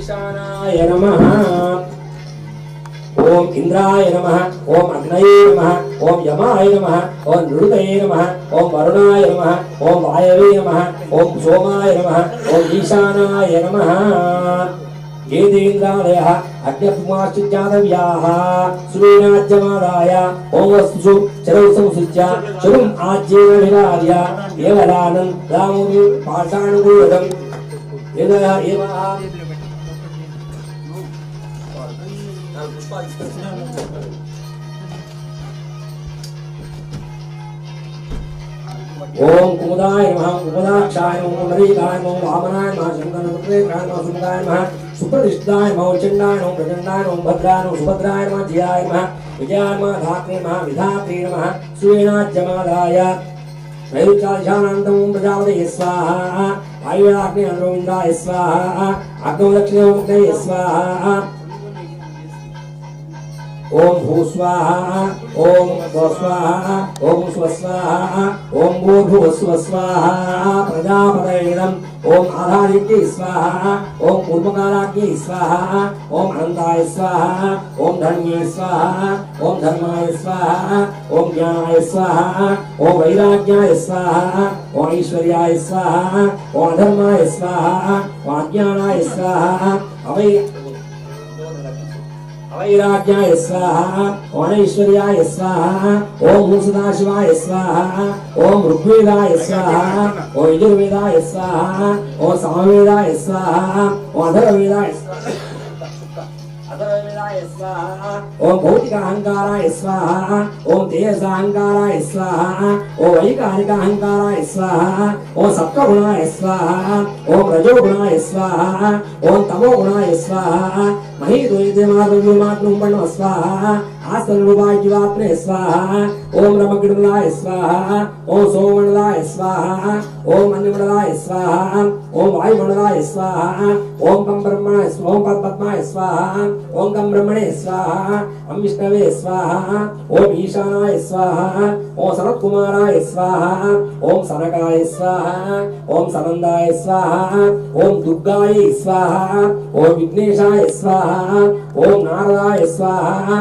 ईशानाय नमः। ओम इंद्राय नमः, ओम अग्नये नमः, ओम यमाय नमः, ओम नृतये नमः, ओम वरुणाय नमः, ओम वायवे नमः, ओम सोमाय नमः, ओम ईशानाय नमः। एतेन्द्रादयः अग्निपुमाश्चिज्जातव्याः सुवीणाज्यमादाय ओम वस्तुषु चरौ संसृज्य चरुम् आज्येन विराज्य एवलानं रामोऽपि पाषाणगूढम् ओम कुमुदाय नमः, कुमुदाक्षाय नमः, कुमरीकाय नमः, वामनाय नमः, शंकरपुत्रेकाय नमः, सुमुदाय नमः, सुप्रतिष्ठाय नमः, चंडाय नमः, प्रचंडाय नमः, भद्राय नमः, सुभद्राय नमः, जयाय नमः, विजयाय नमः, धात्रे नमः, विधात्रे नमः, सुवेणाज्यमादाय नैरुचाशानन्दं प्रजापतये स्वाहा। आयुराग्ने अग्निन्द्राय स्वाहा। अग्नौ दक्षिणमुग्नये स्वाहा। ओम भू स्वाहा, ओम स्वाहा, ओम स्वस्वाहा, ओम भूर्भुव स्वाहा। प्रजापतये नमः। ओम आधारित्ये स्वाहा, ओम पूर्वकाराग्ने स्वाहा, ओम अनंताय स्वाहा, ओम धर्म्ये स्वाहा, ओम धर्माय स्वाहा, ओम ज्ञानाय स्वाहा, ओम वैराग्याय स्वाहा, ओम ऐश्वर्याय स्वाहा, ओम अधर्माय स्वाहा, ओम अज्ञानाय स्वाहा, वैराग्याय स्वाहा, ओम ऐश्वर्याय स्वाहा, ओम सदाशिवाय स्वाहा, ओम ऋग्वेदाय स्वाहा, ओम यजुर्वेदाय स्वाहा, ओम सामवेदाय स्वाहा, ओम अथर्ववेदाय स्वाहा, ओम भौतिक अहंकाराय स्वाहा, ओम तेजस अहंकाराय स्वाहा, ओम वैकारिक अहंकाराय स्वाहा, ओम सत्वगुणाय स्वाहा, ओम रजोगुणाय स्वाहा, ओम तमोगुणाय स्वाहा। महीद्वैद्यमात्मनो स्वाहा। आसनरूपाज्ञात्रे स्वाहा। ओम रमगणलाय स्वाहा, ओम सोममंडलाय स्वाहा, ओम अन्नमंडलाय स्वाहा, ओम वायुमंडलाय स्वाहा, ओम कं ब्रह्मणे ओम पद्माय स्वाहा, ओम कं ब्रह्मणे स्वाहा, ओम विष्णवे स्वाहा, ओम ईशानाय स्वाहा, ओम सनत्कुमाराय स्वाहा, ओम सनकाय स्वाहा, ओम सनंदाय स्वाहा, ओम दुर्गाय स्वाहा, ओम विघ्नेशाय स्वाहा, ओम नारदाय स्वाहा,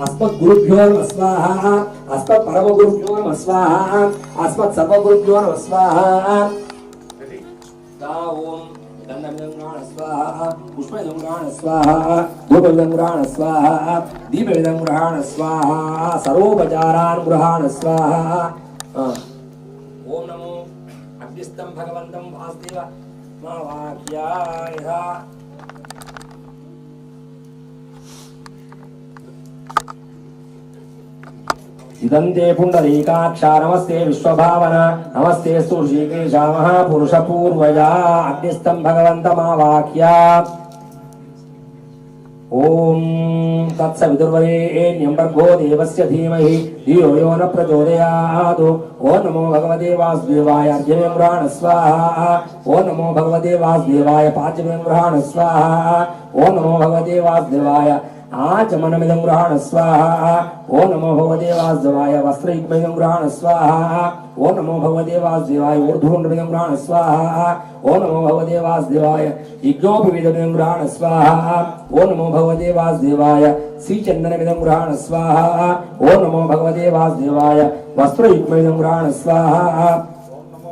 अस्मत् गुरुभ्यो नमः स्वाहा, अस्मत् परम गुरुभ्यो नमः स्वाहा, अस्मत् सर्व गुरुभ्यो नमः स्वाहा। ओम गन्धमिदं स्वाहा, पुष्पमिदं स्वाहा, धूपमिदं स्वाहा, दीपमिदं स्वाहा, सर्वोपचारान् गृहाण स्वाहा। ओम नमो अग्निस्तं भगवन्तं वासुदेव महावाक्याय। इदंते पुंडरीकाक्षा नमस्ते विश्वभावना नमस्ते ऋषिकेश महापुरुष पूर्वजा अग्निस्थं भगवन्तमावाक्या। ओम तत्सवितुर्वरेण्यं भर्गो देवस्य धीमहि धियो यो न प्रचोदयात्। ओम नमो भगवते वासुदेवाय अर्घ्यमें गृहाण स्वाहा। ओम नमो भगवते वासुदेवाय पाच्यमें गृहाण स्वाहा। ओम नमो भगवते वासुदेवाय आचमनमिदं गृहाण स्वाहा। ओम नमो भगवते वासुदेवाय वस्त्रयुग्ममिदं गृहाण स्वाहा। ओम नमो भगवते वासुदेवाय ऊर्ध्वपुण्ड्रमिदं गृहाण स्वाहा। ओम नमो भगवते वासुदेवाय यज्ञोपवीतमिदं गृहाण स्वाहा। ओम नमो भगवते वासुदेवाय श्रीचन्दनमिदं गृहाण स्वाहा। ओम नमो भगवते वासुदेवाय वस्त्रयुग्ममिदं गृहाण स्वाहा।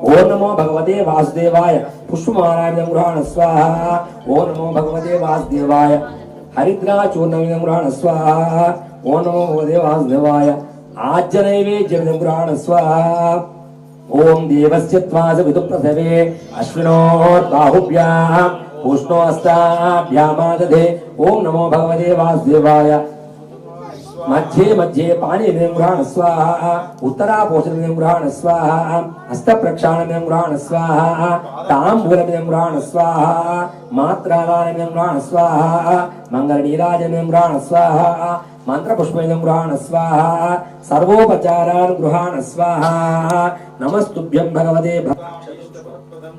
ओम नमो भगवते वासुदेवाय पुष्पमालामिदं गृहाण स्वाहा। ओम नमो भगवते वासुदेवाय हरिद्रा चूर्णमिदं गृहाण स्वाहा। ओम नमो भगवते वासुदेवाय आज्यनैवेद्यमिदं गृहाण स्वाहा। ओम देवस्य त्वास विदुप्रसवे अश्विनोर्बाहुभ्यां उष्णोऽस्ताभ्यामादधे। ओम नमो भगवते वासुदेवाय मध्ये मध्ये पाणिमिदं गृहाण स्वाहा। उत्तरापोषणमिदं गृहाण स्वाहा। हस्तप्रक्षालनमिदं गृहाण स्वाहा। ताम्बूलमिदं गृहाण स्वाहा। मात्रादानमिदं गृहाण स्वाहा। मङ्गलनीराजमिदं गृहाण स्वाहा। मंत्रपुष्पमिदं गृहाण स्वाहा। सर्वोपचारान् गृहाण स्वाहा। नमस्तुभ्यं भगवते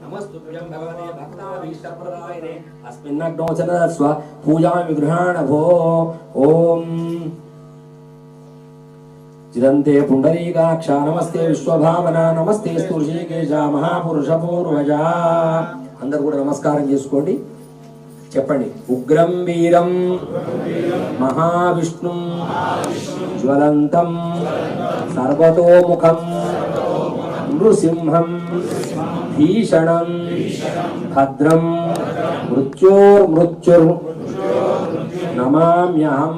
नमस्तुभ्यं भगवते भक्ताभीष्टप्रदायिने अस्मिन्नग्नौ च दस्व पूजामि गृहाण भो। ओम चिदंते पुंडरीकाक्षा नमस्ते विश्वभावना नमस्ते ऋषिकेश महापुरुष पूर्वजा। అందరూ కూడా నమస్కారం చేసుకోండి। చెప్పండి. ఉగ్రం వీరం మహావిష్ణుం జ్వలంతం సర్వతోముఖం నృసింహం భీషణం భద్రం మృత్యోర్మృత్యుర్ నమామ్యహం.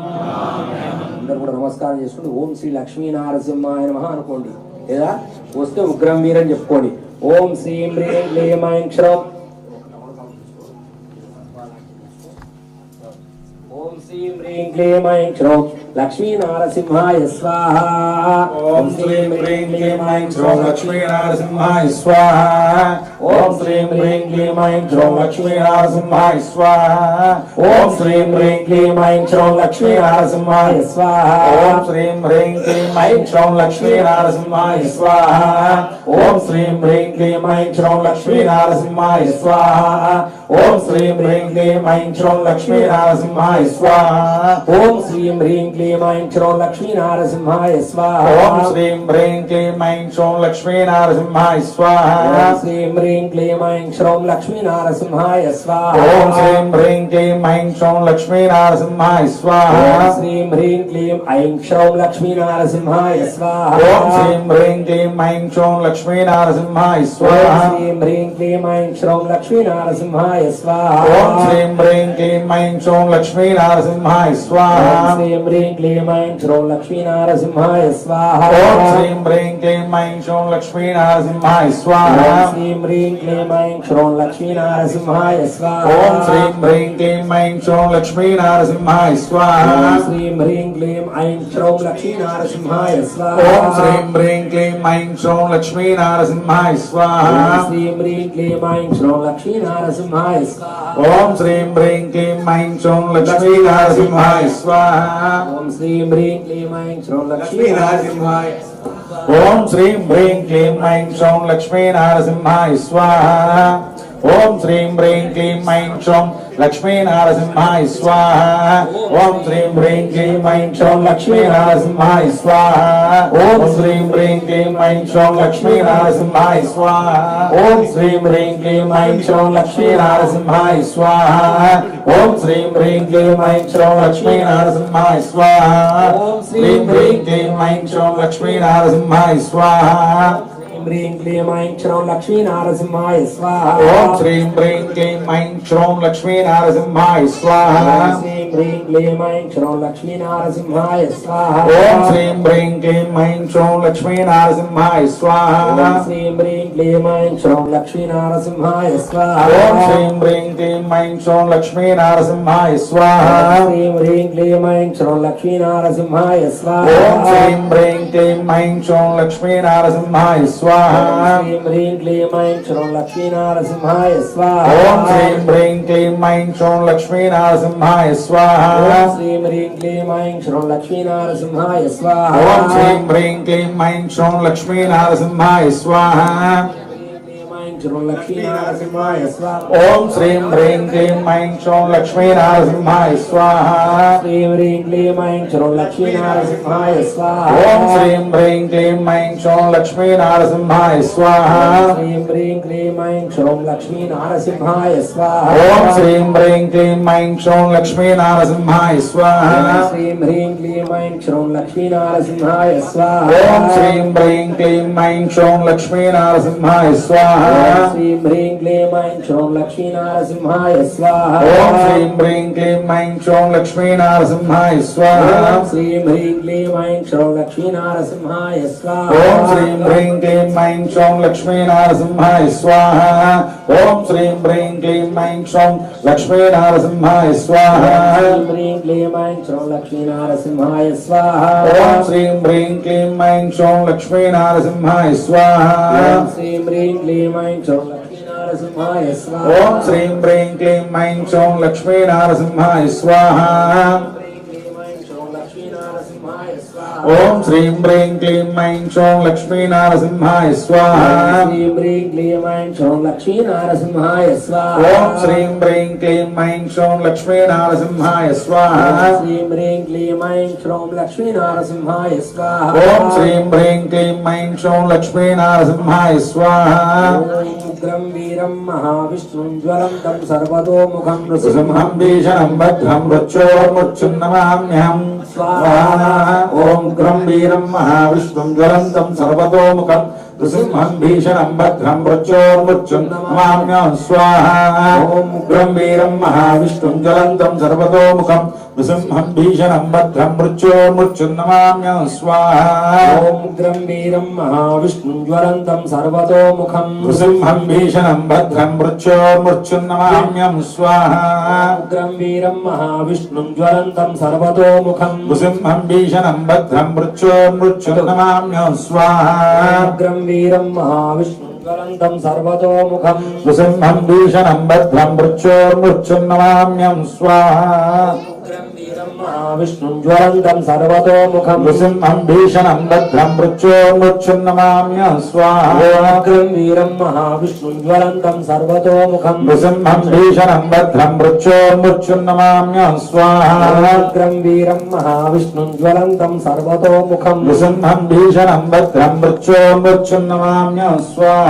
అందరూ కూడా నమస్కారం చేసుకోండి. ఓం శ్రీ లక్ష్మీ నారసింహాయ నమః అనుకోండి, లేదా వస్తే ఉగ్రం వీరని చెప్పుకోండి. ఓం శ్రీం హ్రీం క్లీం ఐం క్షరం. ఓం శ్రీం హ్రీం క్లీం ఐం క్షరం లక్ష్మీ నారసింహాయ స్వాహ. ఓం శ్రీం హ్రీం క్లీం ఐం క్షరం లక్ష్మీ నారసింహాయ స్వాహ. ఓం శ్రీం హ్రీం క్లీం ఐం క్షరం లక్ష్మీ నారసింహాయ స్వాహ. ఓం శ్రీం హ్రీం క్లీం ఐం క్షరం లక్ష్మీ నారసింహాయ స్వాహ. ఓం శ్రీం హ్రీం క్లీం ఐం క్షరం లక్ష్మీ నారసింహాయ స్వాహ. ఓం శ్రీం హ్రీం క్లీం ఐం క్షరం లక్ష్మీ నారసింహాయ స్వాహ. ఓం శ్రీం హ్రీం క్లీం ఐం క్షరం లక్ష్మీ నారసింహాయ స్వాహ. ఓం శ్రీం హ్రీం క్లీం ఐం క్షరం లక్ష్మీ నారసింహాయ స్వాహ. ఓం శ్రీం హ్రీం క్లీం ఐం క్షరం లక్ష్మీ నారసింహాయ స్వాహ. ఓం శ్రీం హ్రీం క్లీం ఐం క్షరం లక్ష్మీ నారసింహాయ స్వాహ. ఓం శ్రీం హ్రీం క్లీం ఐం క్షరం లక్ష్మీ నారసింహాయ స్వాహ. ఓం శ్రీం హ్రీం క్లీం ఐం క్షరం లక్ష్మీ నారసింహాయ స్వాహ. ఓం శ్రీం హ్రీం క్లీం ఐం క్షరం లక్ష్మీ నారసింహాయ ఓం స్వాహ. శ్రీం హ్రీం క్లీం ఐం క్షరం లక్ష్మీ నారసింహాయ స్వాహ. ఓం శ్రీం హ్రీం క్లీం ఐం క్షరం లక్ష్మీ నారసింహాయ స్వాహ. ఓం శ్రీం హ్రీం క్లీం ఐం క్షరం లక్ష్మీ నారసింహాయ స్వాహ. ఓం శ్రీం హ్రీం క్లీం ఐం క్షరం లక్ష్మీ నారసింహాయ స్వాహ. ఓం శ్రీం హ్రీం క్లీం ఐం క్షరం లక్ష్మీ నారసింహాయ స్వాహ. ఓం శ్రీం హ్రీం క్లీం ఐం క్షరం లక్ష్మీ నారసింహాయ స్వాహ. ఓం శ్రీం హ్రీం క్లీం ఐం క్షరం లక్ష్మీ నారసింహాయ స్వాహ. ఓం శ్రీం హ్రీం క్లీం ఐం క్షరం లక్ష్మీ నారసింహాయ స్వాహ. ఓం శ్రీం హ్రీం క్లీం ఐం క్షరం లక్ష్మీ నారసింహాయ స్వాహ. ఓం శ్రీం హ్రీం క్లీం ఐం క్షరం లక్ష్మీ నారసింహాయ స్వాహ. ఓం శ్రీం హ్రీం క్లీం ఐం క్షరం లక్ష్మీ నారసింహాయ. ఓం శ్రీం హ్రీం క్లీం ఐం క్షరం లక్ష్మీ నారసింహాయ స్వాహ. ఓం శ్రీం హ్రీం క్లీం ఐం క్షరం లక్ష్మీ నారసింహాయ స్వాహ. ఓం శ్రీం హ్రీం క్లీం ఐం క్షరం లక్ష్మీ నారసింహాయ స్వాహ. ఓం శ్రీం హ్రీం క్లీం ఐం క్షరం లక్ష్మీ నారసింహాయ స్వాహ. ఓం శ్రీం హ్రీం క్లీం ఐం క్షరం లక్ష్మీ నారసింహాయ స్వాహ. ఓం శ్రీం హ్రీం క్లీం ఐం క్షరం లక్ష్మీ నారసింహాయ స్వాహ. ఓం శ్రీం హ్రీం క్లీం ఐం క్షరం లక్ష్మీ నారసింహాయ స్వాహ. హ్రీం క్లీం ఐం క్షరం లక్ష్మీ నారసింహాయ స్వాహ. ఓం శ్రీం హ్రీం క్లీం ఐం క్షరం లక్ష్మీ నారసింహాయ స్వాహ. ఓం శ్రీం హ్రీం క్లీం ఐం క్షరం లక్ష్మీ నారసింహాయ స్వాహ. ఓం శ్రీం హ్రీం క్లీం ఐం క్షరం లక్ష్మీ నారసింహాయ స్వాహ. ఓం శ్రీం హ్రీం క్లీం ఐం క్షరం లక్ష్మీ నారసింహాయ స్వాహ. ఓం శ్రీం హ్రీం క్లీం ఐం క్షరం లక్ష్మీ నారసింహాయ స్వాహ. ఓం శ్రీం హ్రీం క్లీం ఐం క్షరం లక్ష్మీ నారసింహాయ స్వాహ. ఓం శ్రీం హ్రీం క్లీం ఐం క్షరం లక్ష్మీ నారసింహాయ స్వాహ. ఓం శ్రీం హ్రీం క్లీం ఐం క్షరం లక్ష్మీ నారసింహాయ స్వాహ. ఓం శ్రీం హ్రీం క్లీం ఐం క్షరం లక్ష్మీ నారసింహాయ స్వాహ. ఓం శ్రీం హ్రీం క్లీం ఐం క్షరం లక్ష్మీ నారసింహాయ స్వాహ. ఓం శ్రీం హ్రీం క్లీం ఐం క్షరం లక్ష్మీ నారసింహాయ స్వాహ. క్షరం లక్ష్మీ నారసింహాయ స్వాహ. ఓం శ్రీం హ్రీం క్లీం ఐం క్షరం లక్ష్మీ నారసింహాయ స్వాహ. శ్రీం హ్రీం క్లీం ఐం క్షరం లక్ష్మీ నారసింహాయ స్వాహ. ఓం శ్రీం హ్రీం క్లీం ఐం క్షరం లక్ష్మీ నారసింహాయ స్వాహ. శ్రీం హ్రీం క్లీం ఐం క్షరం లక్ష్మీ నారసింహాయ స్వాహ. ఓం శ్రీం హ్రీం క్లీం ఐం క్షరం లక్ష్మీ నారసింహాయ స్వాహ. శ్రీం హ్రీం క్లీం ఐం క్షరం లక్ష్మీ నారసింహాయ స్వాహ. ఓం శ్రీం హ్రీం క్లీం ఐం క్షరం లక్ష్మీ నారసింహాయ స్వాహ. శ్రీం హ్రీం క్లీం ఐం క్షరం లక్ష్మీ నారసింహాయ స్వాహ. ఓం శ్రీం హ్రీం క్లీం ఐం క్షరం లక్ష్మీ నారసింహాయ స్వాహ. శ్రీం హ్రీం క్లీం ఐం క్షరం లక్ష్మీ నారసింహాయ స్వాహ. ఓం శ్రీం హ్రీం క్లీం ఐం క్షరం లక్ష్మీ నారసింహాయ స్వాహ. ఓం శ్రీం హ్రీం క్లీం ఐం క్షరం లక్ష్మీ నారసింహాయ స్వాహ. శ్రీం హ్రీం క్లీం ఐం క్షరం లక్ష్మీ నారసింహాయ స్వాహ. ఓం శ్రీం హ్రీం క్లీం ఐం క్షరం లక్ష్మీ నారసింహాయ స్వాహ. శ్రీం హ్రీం క్లీం ఐం క్షరం లక్ష్మీ నారసింహాయ స్వాహ. ఓం శ్రీం హ్రీం క్లీం ఐం క్షరం లక్ష్మీ నారసింహాయ స్వాహ. ఓం శ్రీం హ్రీం క్లీం ఐం క్షరం లక్ష్మీ నారసింహాయ స్వాహ. శ్రీం హ్రీం క్లీం ఐం క్షరం లక్ష్మీ నారసింహాయ స్వాహ. ఓం శ్రీం హ్రీం క్లీం ఐం క్షరం లక్ష్మీ నారసింహాయ స్వాహ. శ్రీం హ్రీం క్లీం ఐం క్షరం లక్ష్మీ నారసింహాయ స్వాహ. ఓం శ్రీం హ్రీం క్లీం ఐం క్షరం లక్ష్మీ నారసింహాయ స్వాహ. उग्रं वीरं महाविष्णुं ज्वलन्तं सर्वतोमुखं नृसिंहं भीषणं भद्रं मृत्योर्मृत्युन्नमाम्यहम् स्वाहा ॐ उग्रं वीरं महाविष्णुं ज्वलन्तं सर्वतोमुखं नृसिंहं भीषणं भद्रं मृत्योर्मृत्युन्नमाम्यहम् स्वाहा ॐ उग्रं वीरं महाविष्णुं ज्वलन्तं सर्वतोमुखं नृसिंहं भीषणं भद्रं मृत्योर्मृत्युन्नमाम्यहम् स्वाहा ॐ उग्रं वीरं महाविष्णुं ज्वलन्तं सर्वतोमुखं नृसिंहं भीषणं भद्रं मृत्योर्मृत्युन्नमाम्यहम् स्वाहा उग्रं वीरं महाविष्णुं ज्वलन्तं सर्वतोमुखं नृसिंहं भीषणं भद्रं मृत्योर्मृत्युन्नमाम्यहम् स्वाहा उग्रं वीरं महाविष्णुं ज्वलन्तं सर्वतोमुखं नृसिंहं भीषणं भद्रं मृत्योर्मृत्युन्नमाम्यहम् स्वाहा उग्रं वीरं महाविष्णुं ज्वलन्तं सर्वतोमुखं नृसिंहं भीषणं भद्रं मृत्योर्मृत्युन्नमाम्यहम् स्वाहा उग्रं वीरं महाविष्णुं ज्वलन्तं सर्वतोमुखं नृसिंहं भीषणं भद्रं मृत्योर्मृत्युन्नमाम्यहम् स्वाहा उग्रं वीरं महाविष्णुं ज्वलन्तं सर्वतोमुखं नृसिंहं भीषणं भद्रं मृत्योर्मृत्युन्नमाम्यहम्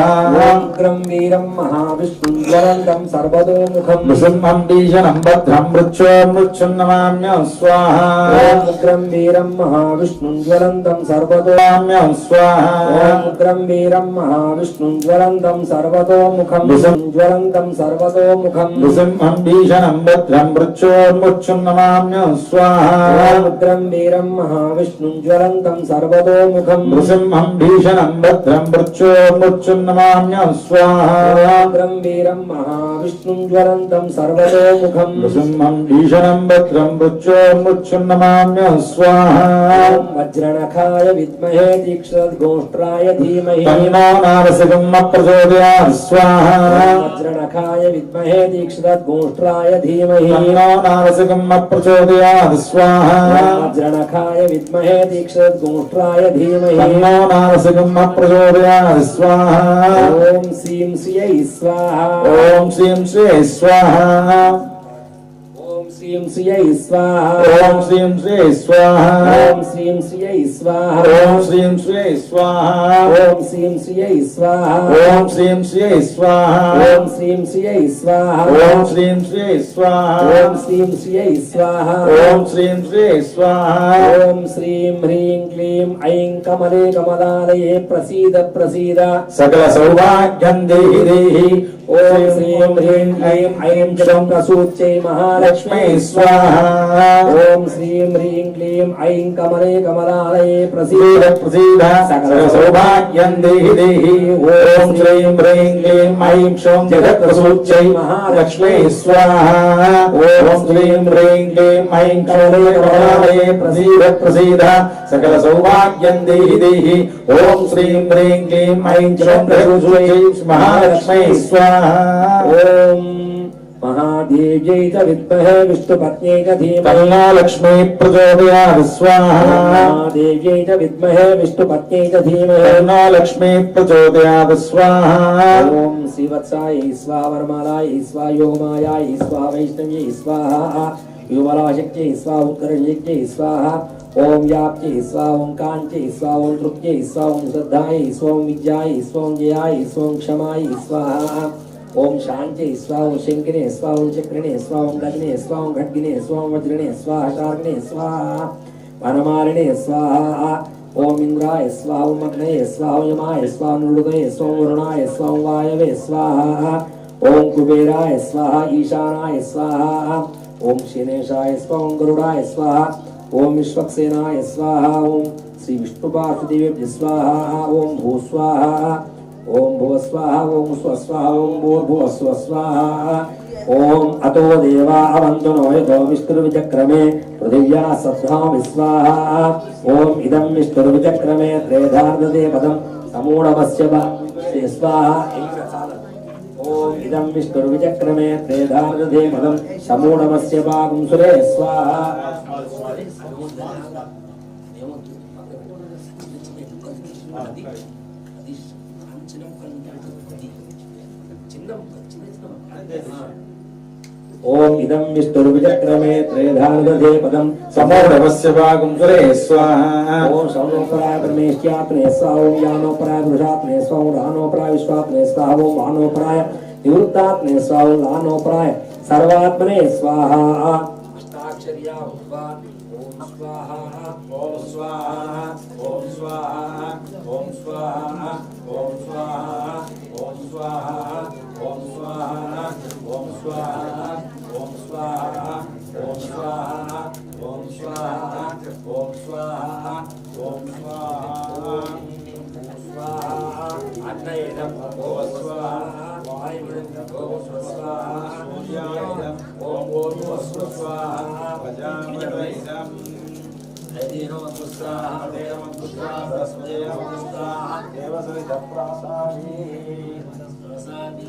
स्वाहा उग्रं वीरं महाविष्णुं ज्वलन्तं सर्वतोमुखं नृसिंहं भीषणं भद्रं मृत्योर्मृत्युन्नमाम्यहम् स्वाहा उग्रं वीरं महाविष्णुं ज्वलन्तं सर्वतोमुखं स्वाहा उग्रं वीरं महाविष्णुं ज्वलन्तं सर्वतोमुखं ज्वलन्तं सर्वतोमुखं नृसिंहं भीषणं भद्रं मृत्योर्मृत्युन्नमाम्यहम् स्वाहा उग्रं वीरं महाविष्णुं ज्वलन्तं सर्वतोमुखं नृसिंहं भीषणं भद्रं मृत्योर्मृत्युन्नमाम्यहम् स्वाहा उग्रं वीरं महाविष्णुं ज्वलन्तं सर्वतोमुखं नृसिंहं भीषणं भद्रं मृत्योर्मृत्युन्नमाम्यहम् स्वाहा वज्रणखाय विद्महे तीक्ष्णगोष्ट्राय धीमहि तन्नो नारसिंहः प्रचोदयात् स्वाहा वज्रणखाय विद्महे तीक्ष्णगोष्ट्राय धीमहि तन्नो नारसिंहः प्रचोदयात् स्वाहा वज्रणखाय विद्महे तीक्ष्णगोष्ट्राय धीमहि तन्नो नारसिंहः प्रचोदयात् स्वाहा ॐ श्रीं श्रियै स्वाहा ॐ श्रीं श्री स्वाहा ॐ श्रीं श्रियै स्वाहा ॐ श्रीं श्री स्वाहा ॐ श्रीं श्रियै स्वाहा ॐ श्रीं श्री स्वाहा ॐ श्रीं श्रियै स्वाहा ॐ श्रीं श्री स्वाहा ॐ श्रीं श्रियै स्वाहा ॐ श्रीं श्री स्वाहा ॐ श्रीं श्रियै स्वाहा ॐ श्रीं श्री स्वाहा ॐ श्रीं ह्रीं क्लीं ऐं कमले कमलालये प्रसीद प्रसीद सकल सौभाग्यं देहि देहि ॐ श्रीं ह्रीं क्लीं ऐं जलं प्रसूच्यै महालक्ष्मी स्वाहा ॐ श्रीं ह्रीं क्लीं ऐं कमले कमलालये प्रसीद प्रसीद सकल सौभाग्यं देहि देहि ॐ श्रीं ह्रीं क्लीं ऐं क्षौं जगत्प्रसूच्यै महालक्ष्मी स्वाहा ॐ श्रीं ह्रीं क्लीं ऐं कमले कमलालये प्रसीद प्रसीद सकल सौभाग्यं देहि देहि ॐ श्रीं ह्रीं क्लीं ऐं क्षौं जगत्प्रसूच्यै महालक्ष्मी स्वाहा ॐ महादेव्यै च विद्महे विष्णुपत्न्यै च धीमहि तन्नो लक्ष्मी प्रचोदयात् स्वाहा महादेव्यै च विद्महे विष्णुपत्न्यै च धीमहि तन्नो लक्ष्मी प्रचोदयात् स्वाहा ॐ श्रीवत्सायै स्वाहा वरमालायै स्वाहा योगमायायै स्वाहा वैष्णव्यै स्वाहा युवराशक्त्यै स्वाहा उत्कर्षयज्ञै स्वाहा ॐ व्याप्त्यै स्वाहा ॐ काञ्च्यै स्वाहा ॐ तृप्त्यै स्वाहा ॐ श्रद्धायै स्वाहा ॐ विद्यायै स्वाहा ॐ जयायै स्वाहा ॐ क्षमायै स्वाहा ॐ शान्त्यै स्वाहा ॐ शङ्किने स्वाहा ॐ चक्रिणे स्वाहा ॐ गगने स्वाहा ॐ खड्गिने स्वाहा ॐ वज्रिणे स्वाहा शार्ङ्गिणे स्वाहा वनमालिने स्वाहा ॐ इन्द्राय स्वाहा ॐ अग्नये स्वाहा ॐ यमाय स्वाहा ॐ नृहृदये स्वाहा ॐ वरुणाय स्वाहा ॐ वायवे स्वाहा ॐ कुबेराय स्वाहा ईशानाय स्वाहा ॐ शनेशाय स्वाहा ॐ गरुडाय स्वाहा ॐ विश्वक्सेनाय स्वाहा ॐ श्री विष्णुपार्थिदेव्यै स्वाहा ॐ भूस्वाहा ॐ भुवस्वाहा ॐ स्वस्वाहा ॐ भूर्भुवस्वस्वाहा ॐ अतो देवा अवन्तु यतो विष्णुर्विचक्रमे पृथिव्या सत्त्वा विस्वाहा ॐ इदं विष्णुर्विचक्रमे त्रेधार्धते पदं समूढमस्य स्वाहा ॐ इदं विष्णुर्विचक्रमे त्रेधार्धते पदं समूढमस्य पागुं सुरे स्वाहा ఓం ఇదం విష్ణుర్విచక్రమే త్రేధానుదధే పదం సమోఢవస్య భాగం సురే స్వాహా ఓం సౌనోపరాయ పరమేశ్యాత్మనే స్వాహ ఓం యానోపరాయ పురుషాత్మనే స్వాహ ఓం రానోపరాయ విశ్వాత్మనే స్వాహ ఓం వానోపరాయ నివృత్తాత్మనే స్వాహ ఓం లానోపరాయ సర్వాత్మనే స్వాహ అష్టాక్షర్యా భగవా ఓం స్వాహ ఓం స్వాహా ఓం స్వాహా ఓం స్వాహా ఓం స్వాహా ఓం స్వాహా ఓం స్వాహా ఓం స్వాహా ఓం స్వాహా ఓం స్వాహా ఓం స్వాహా ఓం స్వాహా ఓం స్వాహా అగ్నయేదం ఓం స్వాహ వాయుయేదం ఓం స్వాహ సూర్యాయేదం ఓం స్వాహ ప్రజాపతయేదం అదీనో స్వాహ వేదం స్వాహ సరస్వతేన స్వాహ దేవసరిత ప్రాసాది ప్రసాది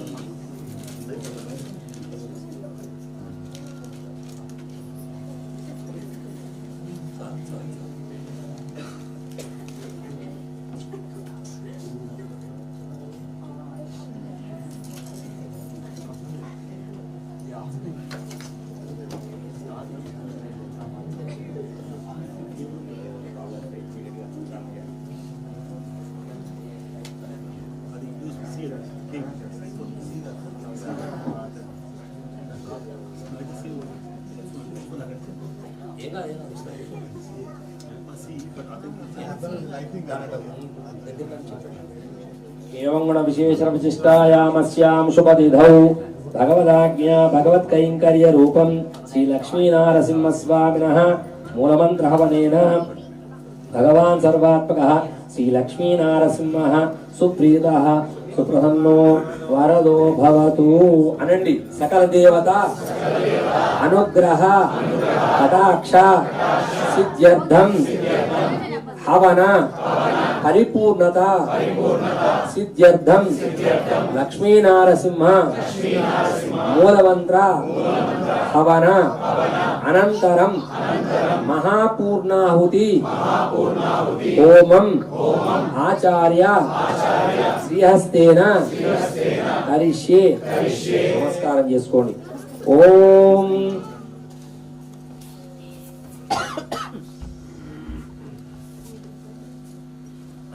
एवं गुण विशेषण विशिष्टायामस्यां शुभतिथौ भगवदाज्ञा भगवत्कैंकर्य रूपं श्री लक्ष्मी नारसिंह स्वामिनः मूलमंत्र हवनेन भगवान् सर्वात्मकः श्री लक्ष्मी नारसिंहः सुप्रीतः सुप्रसन्नो वरदो भवतु अनंडी सकल देवता अनुग्रह कटाक्ष सिद्ध्यर्थं हवन परिपूर्णता सिद्ध्यर्थं लक्ष्मी नारसिंह मूलमंत्र हवन अनंतरं महापूर्णाहुति होमं आचार्य श्रीहस्तेन करिष्ये नमस्कारं చేసుకోండి ఓం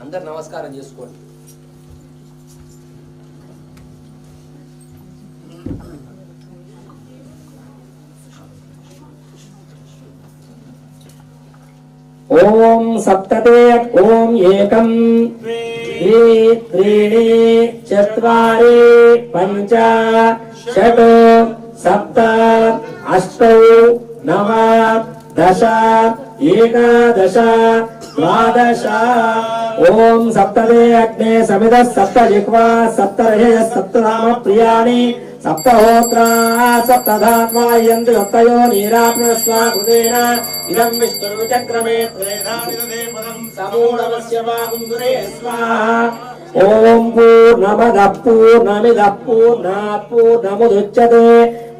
అందరూ నమస్కారం చేసుకోండి ఓం సప్తతే ఓం ఏకం ద్వి త్రీణి చత్వారి పంచ షట్ సప్త అష్టౌ నవ దశ ఏకాదశ ద్వాదశ ఓం సప్తదే అగ్నే సమిద సప్త జిహ్వా సప్త రజయ సప్తధామ ప్రియాణి సప్తహోత్రా సప్తధాత్మా యంతి సప్తయో నీరాప్నస్వాకృతేన ఇదం విష్ణుర్విచక్రమే త్రేధానిదధే పదం సమూఢవస్య వాగుంసురే స్వాహా ఓం పూర్ణమదః పూర్ణమిదః పూర్ణాత్ పూర్ణముదచ్యతే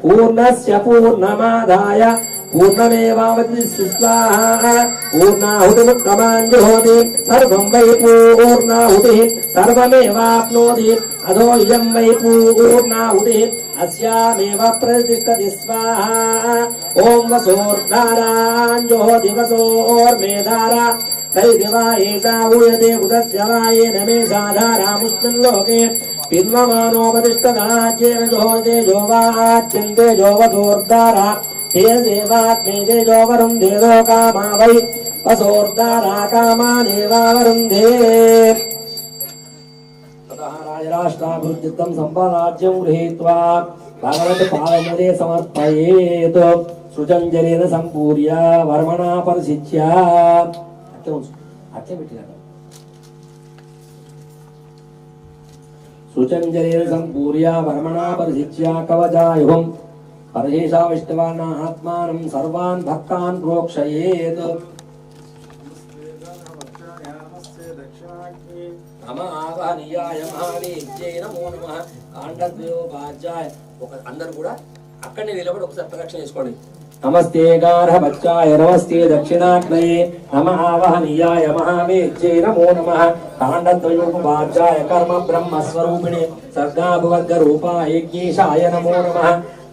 పూర్ణస్య పూర్ణమాదాయ పూర్ణమేవావతిష్ఠి స్వాహా పూర్ణాహుతిముక్తమాంజుహోతి సర్వం వై పూర్ణాహుతి సర్వమేవాప్నోతి అధో ఇయం వై పూర్ణాహుతి అస్యామేవ ప్రతిష్ఠతి స్వాహా ఓం వసోర్ధారాంజుహోతి వసోర్మేధారా తైదివా ఏషా ఊయతే ఉదస్య వాయేన మే సాధారాముష్మిన్ లోకే పిన్వమానోపతిష్ఠదాచ్యేన జోహోతే జోవాచ్యంతే జోవసోర్ధారా ते सेवात्मे तेजो वरुन्धे लोकामा वै वसोर्धारा कामानेवावरुन्धे ततः राजराष्ट्राभिवृद्धितं सम्पदाज्यं गृहीत्वा भगवत्पादमुदे समर्पयेत् सृजञ्जलेन सम्पूर्य वर्मणा परिशिच्य सृजञ्जलेन सम्पूर्य वर्मणा परिशिच्य कवचायुः परजेशा विष्णुवाना आत्मानं सर्वान् भक्तान् प्रोक्षयेत् नमः आवाहनीयाय महावीर्यै नमो नमः काण्डद्वयोपाध्याय అందరూ కూడా అక్కడనే నిలబడి ఒకసారి ప్రదక్షిణ చేసుకోండి नमस्ते गार्हपत्याय नमस्ते दक्षिणाग्नये नमः आवाहनीयाय महावीर्यै नमो नमः काण्डद्वयोपाध्याय कर्म ब्रह्म स्वरूपिणे सर्गाभवर्ग रूपाय यज्ञेशाय नमो नमः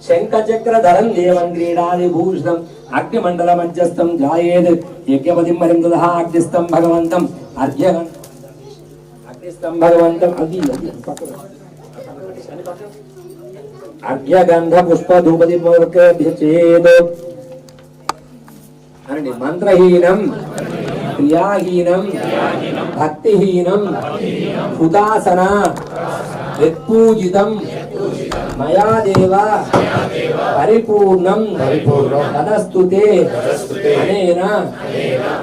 శంఖచక్రధరం దేవం క్రీడాదిభూషితం అగ్నిమండల మధ్యస్థం జాయేద్ యజ్ఞపతిం మరిందుదః అగ్నిస్థం భగవంతం అగ్నిస్థం భగవంతం అర్ఘ్యగంధ పుష్ప ధూపది చేదు అనండి. మంత్రహీనం క్రియాహీనం భక్తిహీనం హృదాసన యత్పూజితం మయా దేవ పరిపూర్ణం తదస్తుతే అనేన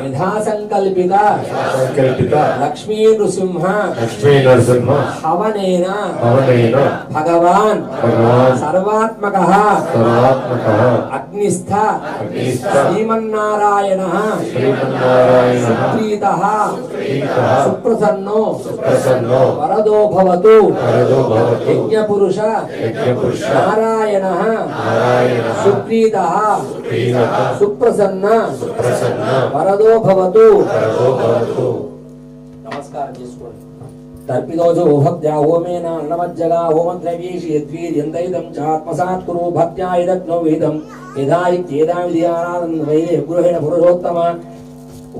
యథా సంకల్పిత లక్ష్మీ నృసింహ హవనేన భగవాన్ సర్వాత్మకః అగ్నిస్థ శ్రీమన్నారాయణః సుప్రీతః సుప్రసన్నో వరదో భవతు యజ్ఞపురుష నారాయణః సుప్రీతః సుప్రసన్న వరదో భవతు. నమస్కారం చేసుకోండి. తర్పిదోజో భక్త్యా హోమేన అన్నమజ్జగా హోమద్రవ్యేషి యద్వీర్యంతైదం చాత్మసాత్ కురు భక్త్యా యదగ్నో వేదం యథా ఇత్యేదావిధి ఆరాధన్ వైదే గృహేణ పురుషోత్తమ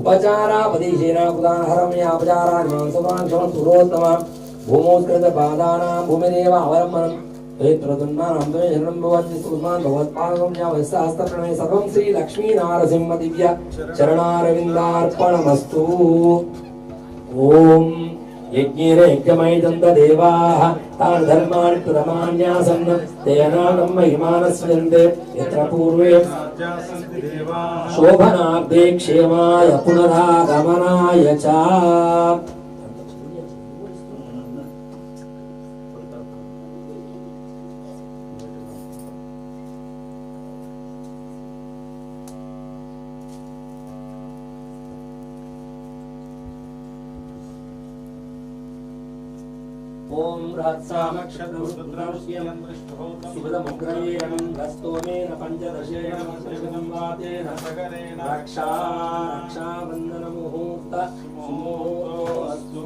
ఉపచారాపదేశేన ఉదాహరణమయాపచారాన్ని మాంసమాన్ సమస్తురోత్తమ భూమోత్కృత పాదానాం భూమిదేవ అవలంబనం ఏత్రదున్నానాం త్వమే శరణం భవతి సుమాన్ భగవత్పాదం యావస్సహస్రప్రణమే సర్వం శ్రీ లక్ష్మీ నారసింహ దివ్య చరణారవిందార్పణమస్తు. ఓం యజ్ఞేన యజ్ఞమైదంత దేవాః తాన్ ధర్మాణి ప్రమాణ్యాసన్న తేనాగం మహిమానస్యంతే యత్ర పూర్వే శోభనార్థే క్షేమాయ పునరాగమనాయ చ. ఓం రత్సామక్షద్రుద్రౌస్యం సుభదముగ్రయేణం దస్తోమేన పంచదశేన త్రిశతం వాతేన సగరేణ రక్షాబంధన ముహూర్త సుముహూర్తోస్తు.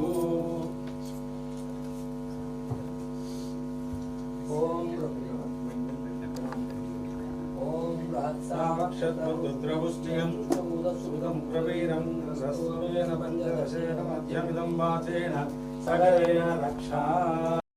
ఓం రత్సామక్షద్రుద్రౌస్యం సుభదముగ్రయేణం దస్తోమేన పంచదశేన మధ్యమిదం వాతేన సగరేణ రక్షా